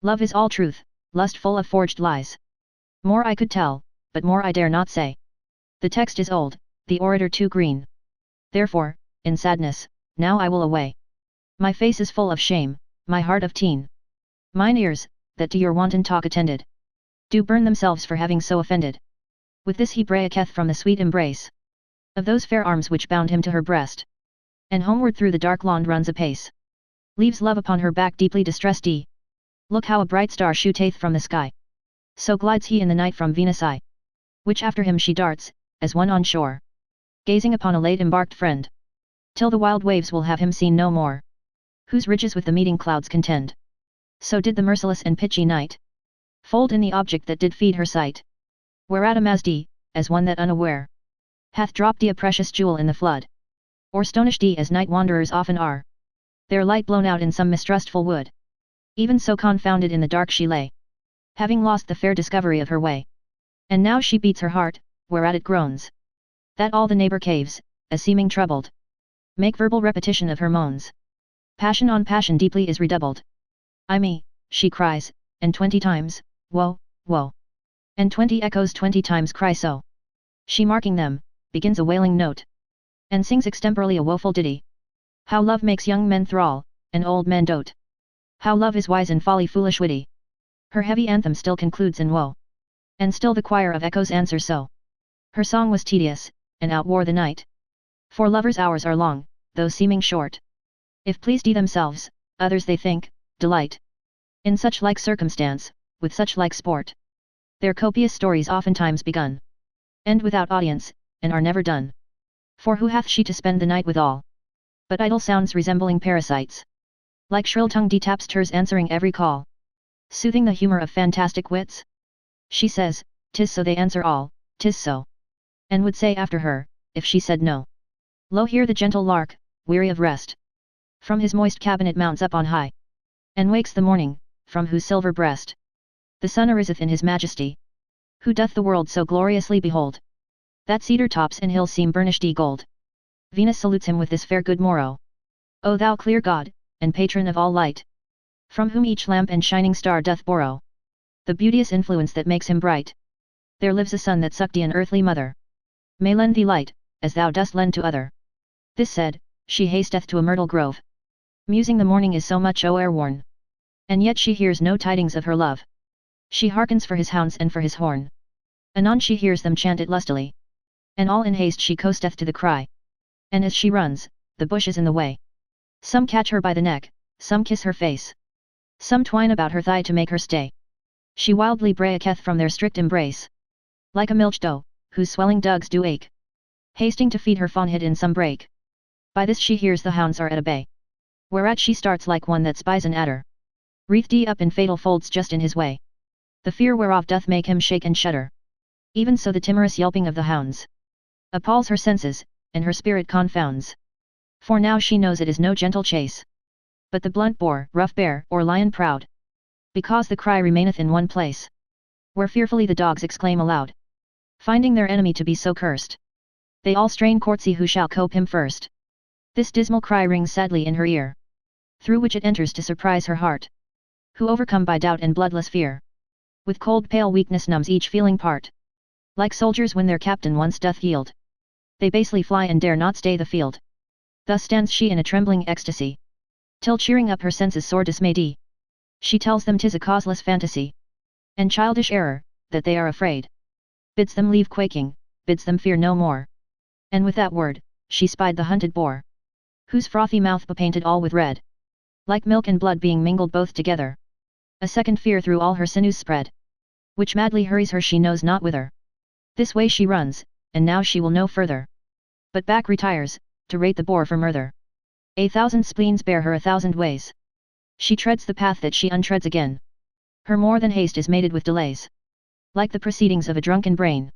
Love is all truth, lust full of forged lies. More I could tell, but more I dare not say. The text is old, the orator too green. Therefore, in sadness, now I will away. My face is full of shame, my heart of teen. Mine ears, that to your wanton talk attended, do burn themselves for having so offended. With this he breaketh from the sweet embrace of those fair arms which bound him to her breast, and homeward through the dark lawn runs apace. Leaves love upon her back deeply distressed. Look how a bright star shooteth from the sky. So glides he in the night from Venus' eye, which after him she darts, as one on shore, gazing upon a late embarked friend, till the wild waves will have him seen no more, whose ridges with the meeting clouds contend. So did the merciless and pitchy night fold in the object that did feed her sight, whereat amazed, as one that unaware hath dropped a precious jewel in the flood, or stonished as night wanderers often are, their light blown out in some mistrustful wood. Even so confounded in the dark she lay, having lost the fair discovery of her way. And now she beats her heart, whereat it groans, that all the neighbor caves, as seeming troubled, make verbal repetition of her moans. Passion on passion deeply is redoubled. I me, she cries, and 20 times, woe, woe. And 20 echoes 20 times cry so. She marking them, begins a wailing note, and sings extemporally a woeful ditty. How love makes young men thrall, and old men dote. How love is wise and folly foolish witty. Her heavy anthem still concludes in woe, and still the choir of echoes answers so. Her song was tedious, and outwore the night. For lovers' hours are long, though seeming short. If pleased themselves, others they think, delight. In such like circumstance, with such like sport, their copious stories oftentimes begun, end without audience, and are never done. For who hath she to spend the night withal, but idle sounds resembling parasites, like shrill-tongued tapsters answering every call, soothing the humor of fantastic wits? She says, 'tis so, they answer all, 'tis so, and would say after her, if she said no. Lo, hear the gentle lark, weary of rest, from his moist cabinet mounts up on high, and wakes the morning, from whose silver breast the sun ariseth in his majesty. Who doth the world so gloriously behold, that cedar tops and hills seem burnished gold? Venus salutes him with this fair good morrow. O thou clear God, and patron of all light, from whom each lamp and shining star doth borrow the beauteous influence that makes him bright. There lives a son that sucked an earthly mother, may lend thee light, as thou dost lend to other. This said, she hasteth to a myrtle grove, musing the morning is so much o'erworn, and yet she hears no tidings of her love. She hearkens for his hounds and for his horn, anon she hears them chant it lustily, and all in haste she coasteth to the cry. And as she runs, the bush is in the way. Some catch her by the neck, some kiss her face, some twine about her thigh to make her stay. She wildly breaketh from their strict embrace, like a milch doe, whose swelling dugs do ache, hasting to feed her fawn hid in some brake. By this she hears the hounds are at a bay, whereat she starts like one that spies an adder, wreathed up in fatal folds just in his way, the fear whereof doth make him shake and shudder. Even so the timorous yelping of the hounds appalls her senses, and her spirit confounds. For now she knows it is no gentle chase, but the blunt boar, rough bear, or lion proud, because the cry remaineth in one place, where fearfully the dogs exclaim aloud, finding their enemy to be so cursed. They all strain courtsy who shall cope him first. This dismal cry rings sadly in her ear, through which it enters to surprise her heart, who overcome by doubt and bloodless fear, with cold pale weakness numbs each feeling part. Like soldiers when their captain once doth yield, they basely fly and dare not stay the field. Thus stands she in a trembling ecstasy, till cheering up her senses sore dismayed, she tells them 'tis a causeless fantasy, and childish error, that they are afraid, bids them leave quaking, bids them fear no more. And with that word, she spied the hunted boar, whose frothy mouth bepainted all with red, like milk and blood being mingled both together. A second fear through all her sinews spread, which madly hurries her she knows not whither. This way she runs, and now she will no further, but back retires, to rate the boar for murther. 1,000 spleens bear her 1,000 ways, She treads the path that she untreads again. Her more than haste is mated with delays. Like the proceedings of a drunken brain.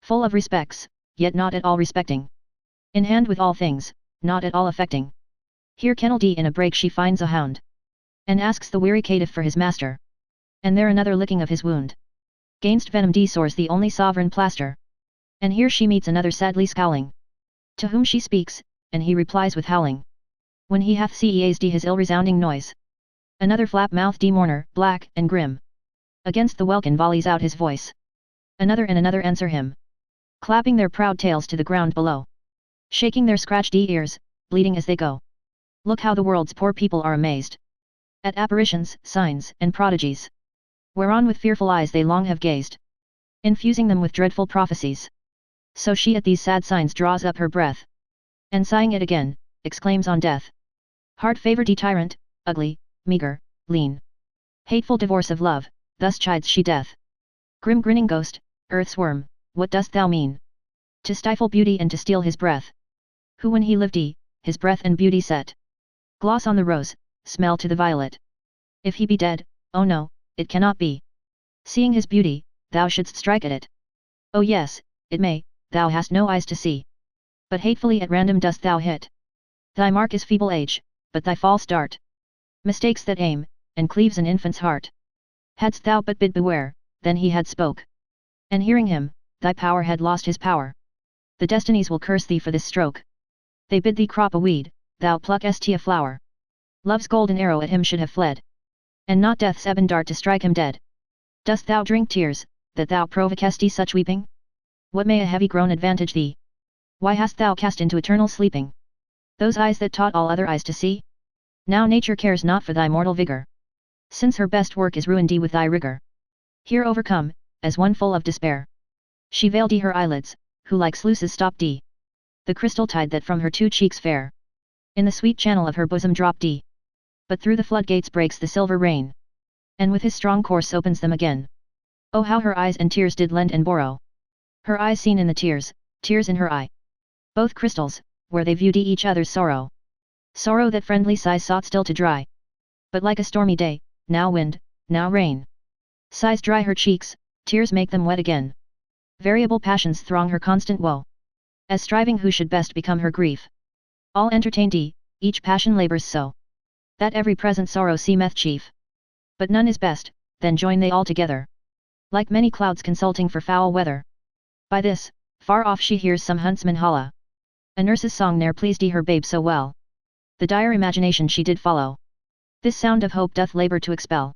Full of respects, yet not at all respecting. In hand with all things, not at all affecting. Here kenneled in a brake she finds a hound. And asks the weary caitiff for his master. And there another licking of his wound. Gainst venom soars the only sovereign plaster. And here she meets another sadly scowling. To whom she speaks, and he replies with howling. When he hath seized his ill-resounding noise. Another flap-mouthed mourner, black and grim. Against the welkin volleys out his voice. Another and another answer him. Clapping their proud tails to the ground below. Shaking their scratched ears, bleeding as they go. Look how the world's poor people are amazed. At apparitions, signs, and prodigies. Whereon with fearful eyes they long have gazed. Infusing them with dreadful prophecies. So she at these sad signs draws up her breath. And sighing it again, exclaims on death. Hard-favored tyrant, ugly, meager, lean. Hateful divorce of love, thus chides she death. Grim grinning ghost, earth's worm, what dost thou mean? To stifle beauty and to steal his breath. Who when he lived his breath and beauty set. Gloss on the rose, smell to the violet. If he be dead, oh no, it cannot be. Seeing his beauty, thou shouldst strike at it. Oh yes, it may, thou hast no eyes to see. But hatefully at random dost thou hit. Thy mark is feeble age, but thy false dart. Mistakes that aim, and cleaves an infant's heart. Hadst thou but bid beware, then he had spoke. And hearing him, thy power had lost his power. The destinies will curse thee for this stroke. They bid thee crop a weed, thou pluckest a flower. Love's golden arrow at him should have fled. And not death's ebon dart to strike him dead. Dost thou drink tears, that thou provokest such weeping? What may a heavy groan advantage thee? Why hast thou cast into eternal sleeping those eyes that taught all other eyes to see? Now nature cares not for thy mortal vigor. Since her best work is ruined with thy rigor. Here overcome, as one full of despair. She veiled her eyelids, who like sluices stopped the crystal tide that from her two cheeks fair. In the sweet channel of her bosom dropped but through the floodgates breaks the silver rain. And with his strong course opens them again. Oh how her eyes and tears did lend and borrow. Her eyes seen in the tears, tears in her eye. Both crystals, where they viewed each other's sorrow. Sorrow that friendly sighs sought still to dry. But like a stormy day, now wind, now rain. Sighs dry her cheeks, tears make them wet again. Variable passions throng her constant woe. As striving who should best become her grief. All entertained each passion labours so. That every present sorrow seemeth chief. But none is best, then join they all together. Like many clouds consulting for foul weather. By this, far off she hears some huntsman holla. A nurse's song ne'er pleased her babe so well. The dire imagination she did follow. This sound of hope doth labour to expel.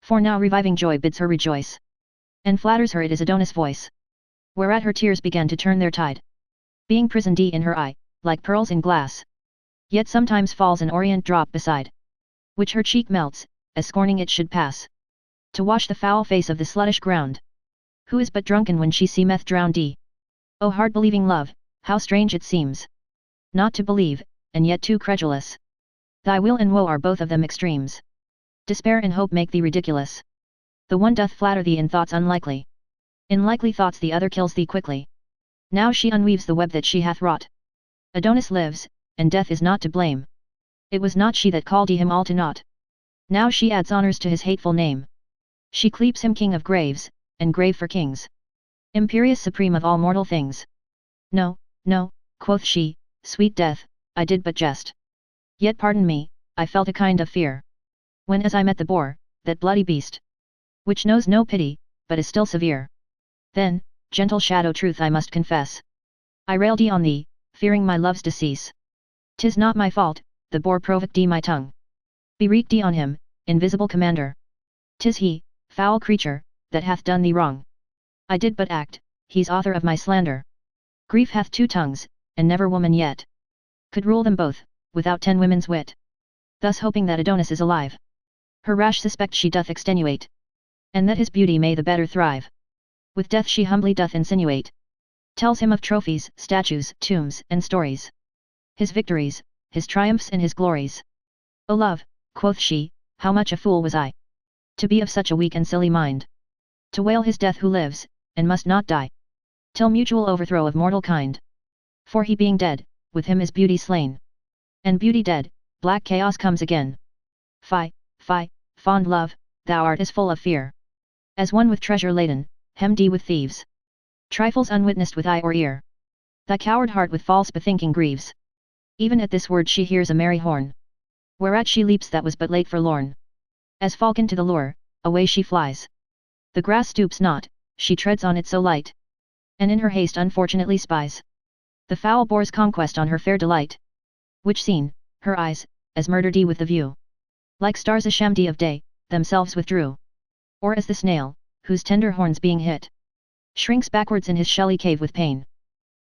For now reviving joy bids her rejoice. And flatters her it is Adonis' voice. Whereat her tears began to turn their tide. Being prisoned in her eye, like pearls in glass. Yet sometimes falls an orient drop beside. Which her cheek melts, as scorning it should pass. To wash the foul face of the sluttish ground. Who is but drunken when she seemeth drowned? O hard-believing love, how strange it seems. Not to believe, and yet too credulous. Thy will and woe are both of them extremes. Despair and hope make thee ridiculous. The one doth flatter thee in thoughts unlikely. In likely thoughts the other kills thee quickly. Now she unweaves the web that she hath wrought. Adonis lives, and death is not to blame. It was not she that called him all to naught. Now she adds honours to his hateful name. She cleaps him king of graves, and grave for kings. Imperious supreme of all mortal things. No, no, quoth she, sweet death, I did but jest. Yet pardon me, I felt a kind of fear. When as I met the boar, that bloody beast. Which knows no pity, but is still severe. Then, gentle shadow truth I must confess. I railed on thee, fearing my love's decease. 'Tis not my fault, the boar provoked my tongue. Bewreaked on him, invisible commander. 'Tis he, foul creature, that hath done thee wrong. I did but act, he's author of my slander. Grief hath two tongues, and never woman yet could rule them both, without 10 women's wit. Thus hoping that Adonis is alive. Her rash suspect she doth extenuate. And that his beauty may the better thrive. With death she humbly doth insinuate. Tells him of trophies, statues, tombs, and stories. His victories, his triumphs and his glories. O love, quoth she, how much a fool was I. To be of such a weak and silly mind. To wail his death who lives, and must not die. Till mutual overthrow of mortal kind. For he being dead, with him is beauty slain. And beauty dead, black chaos comes again. Fie, Fie, fond love, thou art as full of fear as one with treasure laden, hemmed with thieves. Trifles unwitnessed with eye or ear. Thy coward heart with false bethinking grieves. Even at this word she hears a merry horn. Whereat she leaps that was but late forlorn. As falcon to the lure, away she flies. The grass stoops not, she treads on it so light. And in her haste unfortunately spies the foul boar's conquest on her fair delight. Which seen, her eyes, as murdered with the view, like stars ashamed of day, themselves withdrew. Or as the snail, whose tender horns being hit, shrinks backwards in his shelly cave with pain.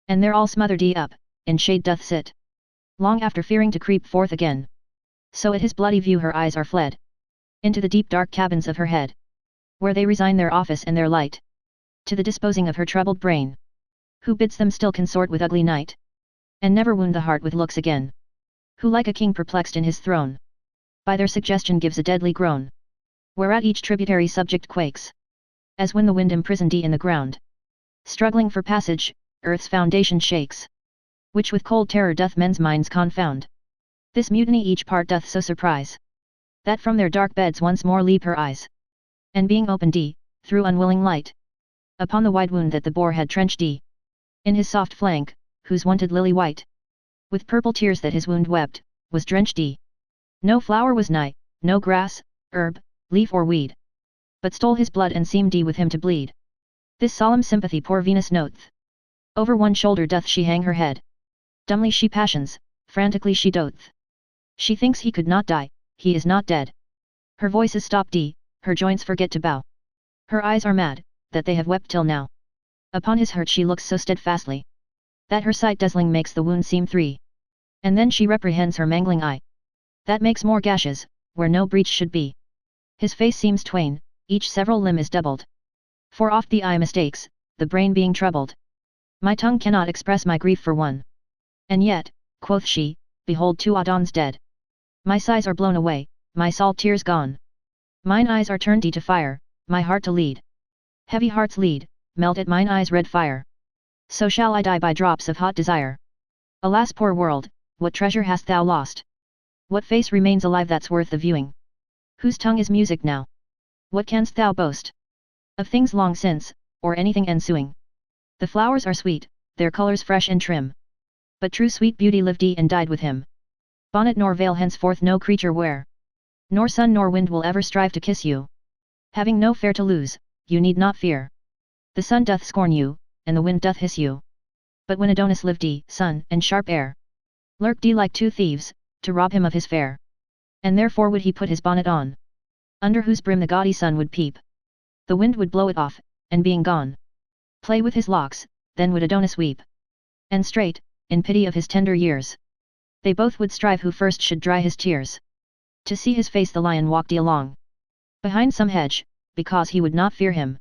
And there all smothered up, in shade doth sit, long after fearing to creep forth again. So at his bloody view her eyes are fled into the deep dark cabins of her head, where they resign their office and their light to the disposing of her troubled brain, who bids them still consort with ugly night, and never wound the heart with looks again, who like a king perplexed in his throne, by their suggestion gives a deadly groan, whereat each tributary subject quakes, as when the wind imprisoned in the ground, struggling for passage, earth's foundation shakes, which with cold terror doth men's minds confound. This mutiny each part doth so surprise, that from their dark beds once more leap her eyes, and being opened through unwilling light, upon the wide wound that the boar had trenched in his soft flank, whose wonted lily white, with purple tears that his wound wept, was drenched no flower was nigh, no grass, herb, leaf or weed, but stole his blood and seemed with him to bleed. This solemn sympathy poor Venus noteth. Over one shoulder doth she hang her head. Dumbly she passions, frantically she doth. She thinks he could not die, he is not dead. Her voice is stopped her joints forget to bow. Her eyes are mad, that they have wept till now. Upon his hurt she looks so steadfastly, that her sight dazzling makes the wound seem three. And then she reprehends her mangling eye, that makes more gashes, where no breach should be. His face seems twain, each several limb is doubled. For oft the eye mistakes, the brain being troubled. My tongue cannot express my grief for one. And yet, quoth she, behold two Adonis dead. My sighs are blown away, my salt tears gone. Mine eyes are turned to fire, my heart to lead. Heavy hearts lead, melt at mine eyes red fire. So shall I die by drops of hot desire. Alas poor world, what treasure hast thou lost? What face remains alive that's worth the viewing? Whose tongue is music now? What canst thou boast of things long since, or anything ensuing? The flowers are sweet, their colours fresh and trim. But true sweet beauty lived and died with him. Bonnet nor veil henceforth no creature wear. Nor sun nor wind will ever strive to kiss you. Having no fair to lose, you need not fear. The sun doth scorn you, and the wind doth hiss you. But when Adonis lived sun and sharp air lurked like two thieves, to rob him of his fare. And therefore would he put his bonnet on, under whose brim the gaudy sun would peep. The wind would blow it off, and being gone, play with his locks, then would Adonis weep. And straight, in pity of his tender years, they both would strive who first should dry his tears. To see his face the lion walked along behind some hedge, because he would not fear him.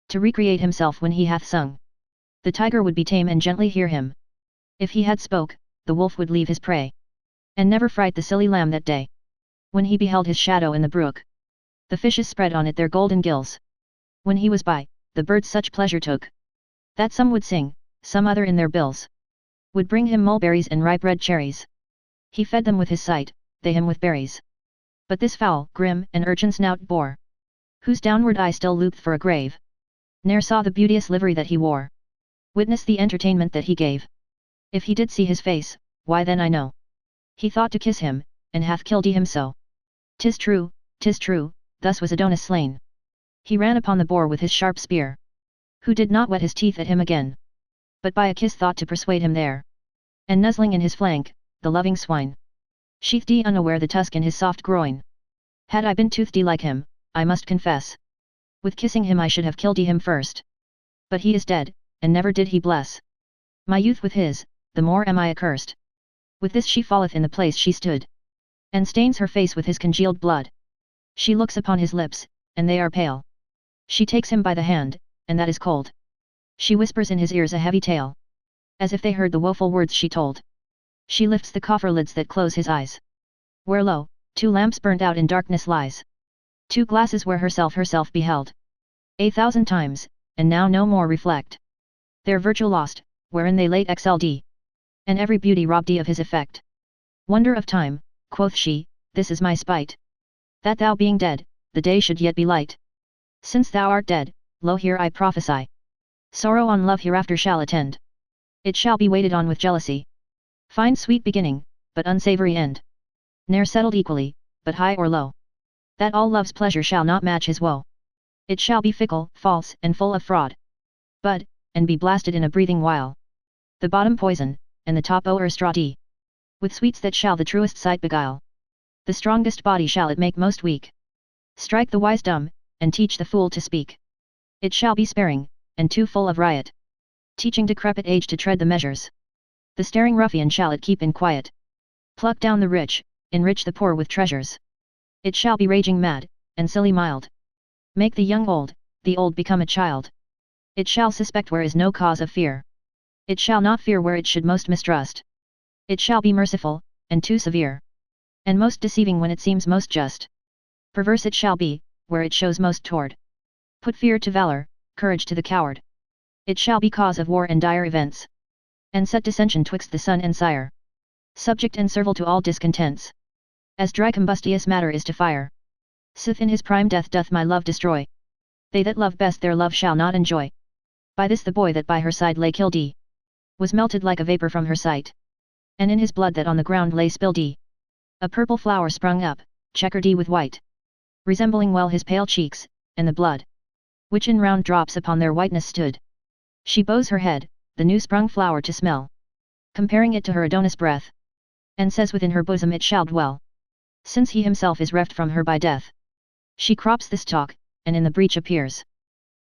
To recreate himself when he hath sung, the tiger would be tame and gently hear him. If he had spoke, the wolf would leave his prey, and never fright the silly lamb that day. When he beheld his shadow in the brook, the fishes spread on it their golden gills. When he was by, the birds such pleasure took, that some would sing, some other in their bills would bring him mulberries and ripe red cherries. He fed them with his sight, they him with berries. But this foul, grim, and urchin snout boar, whose downward eye still looped for a grave, ne'er saw the beauteous livery that he wore. Witness the entertainment that he gave. If he did see his face, why then I know he thought to kiss him, and hath killed him so. 'Tis true, thus was Adonis slain. He ran upon the boar with his sharp spear, who did not whet his teeth at him again, but by a kiss thought to persuade him there. And nuzzling in his flank, the loving swine sheathed unaware the tusk in his soft groin. Had I been toothed like him, I must confess, with kissing him I should have killed him first. But he is dead, and never did he bless my youth with his, the more am I accursed. With this she falleth in the place she stood, and stains her face with his congealed blood. She looks upon his lips, and they are pale. She takes him by the hand, and that is cold. She whispers in his ears a heavy tale, as if they heard the woeful words she told. She lifts the coffer lids that close his eyes, where lo, 2 lamps burned out in darkness lies. 2 glasses where herself beheld 1,000 times, and now no more reflect their virtue lost, wherein they late excelled, and every beauty robbed of his effect. Wonder of time, quoth she, this is my spite, that thou being dead, the day should yet be light. Since thou art dead, lo here I prophesy. Sorrow on love hereafter shall attend. It shall be waited on with jealousy. Fine sweet beginning, but unsavory end. Ne'er settled equally, but high or low. That all love's pleasure shall not match his woe. It shall be fickle, false, and full of fraud. Bud, and be blasted in a breathing while. The bottom poison, and the top o'er straw. With sweets that shall the truest sight beguile. The strongest body shall it make most weak. Strike the wise dumb, and teach the fool to speak. It shall be sparing, and too full of riot. Teaching decrepit age to tread the measures. The staring ruffian shall it keep in quiet. Pluck down the rich, enrich the poor with treasures. It shall be raging mad, and silly mild. Make the old become a child. It shall suspect where is no cause of fear. It shall not fear where it should most mistrust. It shall be merciful, and too severe. And most deceiving when it seems most just. Perverse it shall be, where it shows most toward. Put fear to valor, courage to the coward. It shall be cause of war and dire events. And set dissension twixt the son and sire. Subject and servile to all discontents. As dry combustious matter is to fire. Sith in his prime death doth my love destroy. They that love best their love shall not enjoy. By this the boy that by her side lay killed was melted like a vapor from her sight. And in his blood that on the ground lay spilled a purple flower sprung up, checkered with white. Resembling well his pale cheeks, and the blood, which in round drops upon their whiteness stood. She bows her head, the new sprung flower to smell. Comparing it to her Adonis breath. And says within her bosom it shall dwell. Since he himself is reft from her by death. She crops the stalk, and in the breach appears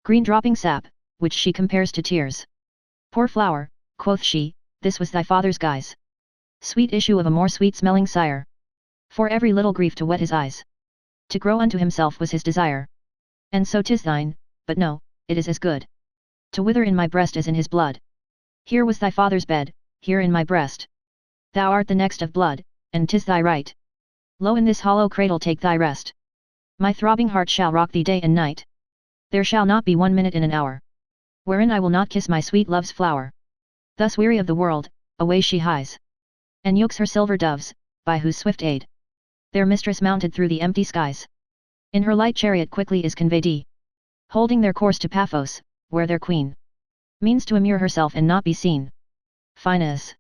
green dropping sap, which she compares to tears. Poor flower, quoth she, this was thy father's guise. Sweet issue of a more sweet-smelling sire. For every little grief to wet his eyes. To grow unto himself was his desire. And so 'tis thine, but no, it is as good. To wither in my breast as in his blood. Here was thy father's bed, here in my breast. Thou art the next of blood, and 'tis thy right. Lo in this hollow cradle take thy rest. My throbbing heart shall rock thee day and night. There shall not be 1 minute in an hour wherein I will not kiss my sweet love's flower. Thus weary of the world, away she hies. And yokes her silver doves, by whose swift aid their mistress mounted through the empty skies. In her light chariot quickly is conveyed holding their course to Paphos, where their queen means to immure herself and not be seen. Finus.